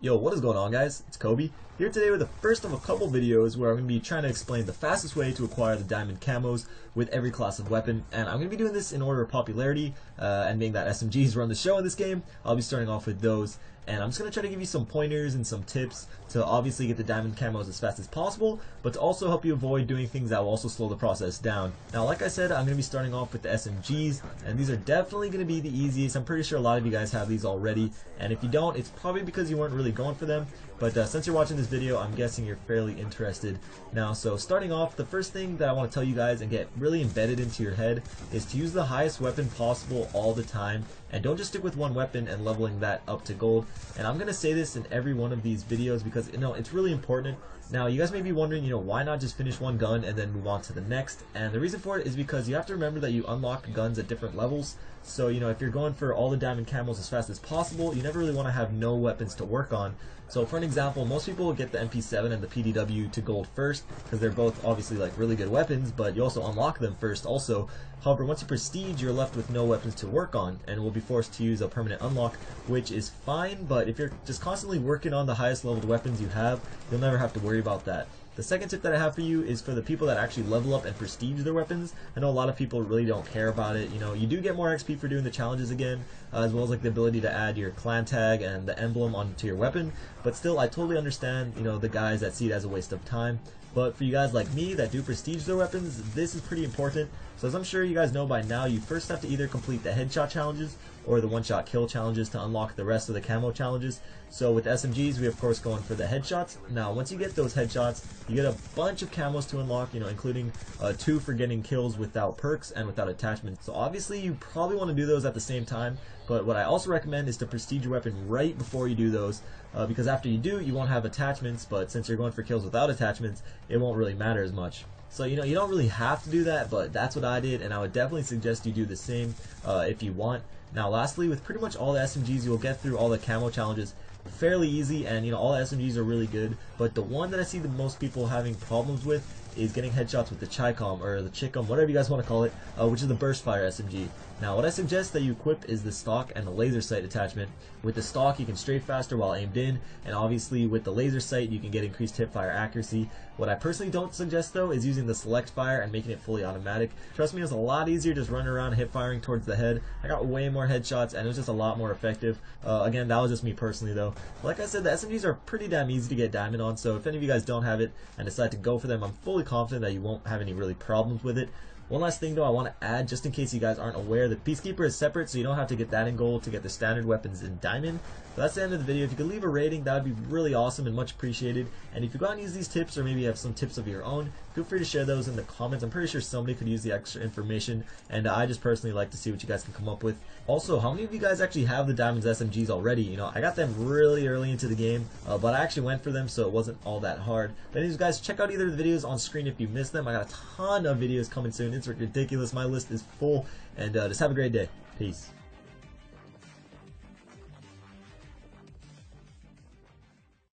Yo, what is going on, guys? It's Kobe here today with the first of a couple videos where I'm going to be trying to explain the fastest way to acquire the diamond camos with every class of weapon, and I'm going to be doing this in order of popularity, and being that SMGs run the show in this game, I'll be starting off with those, and I'm just going to try to give you some pointers and some tips to obviously get the diamond camos as fast as possible, but to also help you avoid doing things that will also slow the process down. Now, like I said, I'm going to be starting off with the SMGs, and these are definitely going to be the easiest. I'm pretty sure a lot of you guys have these already, and if you don't, it's probably because you weren't really going for them, but since you're watching this video, I'm guessing you're fairly interested. Now, so starting off, the first thing that I want to tell you guys and get really embedded into your head is to use the highest weapon possible all the time, and don't just stick with one weapon and leveling that up to gold. And I'm going to say this in every one of these videos because, it's really important. Now, you guys may be wondering, why not just finish one gun and then move on to the next? And the reason for it is because you have to remember that you unlock guns at different levels. So, if you're going for all the diamond camos as fast as possible, you never really want to have no weapons to work on. So for an example, most people will get the MP7 and the PDW to gold first because they're both obviously like really good weapons, but you also unlock them first also. However, once you prestige, you're left with no weapons to work on and will be forced to use a permanent unlock, which is fine, but if you're just constantly working on the highest leveled weapons you have, you'll never have to worry about that. The second tip that I have for you is for the people that actually level up and prestige their weapons. I know a lot of people really don't care about it. You do get more XP for doing the challenges again, as well as like the ability to add your clan tag and the emblem onto your weapon. But still, I totally understand, the guys that see it as a waste of time. But for you guys like me that do prestige their weapons, this is pretty important. So as I'm sure you guys know by now, you first have to either complete the headshot challenges or the one-shot kill challenges to unlock the rest of the camo challenges. So with SMGs, we of course going for the headshots. Now, once you get those headshots, you get a bunch of camos to unlock, including 2 for getting kills without perks and without attachments. So obviously, you probably want to do those at the same time. But what I also recommend is to prestige your weapon right before you do those, because after you do, you won't have attachments, but since you're going for kills without attachments, it won't really matter as much. So, you don't really have to do that, but that's what I did, and I would definitely suggest you do the same if you want. Now, lastly, with pretty much all the SMGs, you'll get through all the camo challenges fairly easy, and all the SMGs are really good, but the one that I see the most people having problems with is getting headshots with the Chicom, or the Chicom, whatever you guys want to call it, which is the burst fire SMG. Now, what I suggest that you equip is the stock and the laser sight attachment. With the stock, you can strafe faster while aimed in, and obviously with the laser sight, you can get increased hip fire accuracy. What I personally don't suggest though is using the select fire and making it fully automatic. Trust me, it's a lot easier just running around hip firing towards the head. I got way more headshots and it was just a lot more effective. Again, that was just me personally though. Like I said, the SMGs are pretty damn easy to get diamond on, so if any of you guys don't have it and decide to go for them, I'm fully confident that you won't have any really problems with it. One last thing though I want to add, just in case you guys aren't aware, the Peacekeeper is separate, so you don't have to get that in gold to get the standard weapons in diamond. But that's the end of the video. If you could leave a rating, that would be really awesome and much appreciated. And if you got any of these tips, or maybe you have some tips of your own, feel free to share those in the comments. I'm pretty sure somebody could use the extra information, and I just personally like to see what you guys can come up with. Also, how many of you guys actually have the Diamonds SMGs already? I got them really early into the game, but I actually went for them, so it wasn't all that hard. But anyways, guys, check out either of the videos on screen if you missed them. I got a ton of videos coming soon. It's ridiculous. My list is full, and just have a great day. Peace.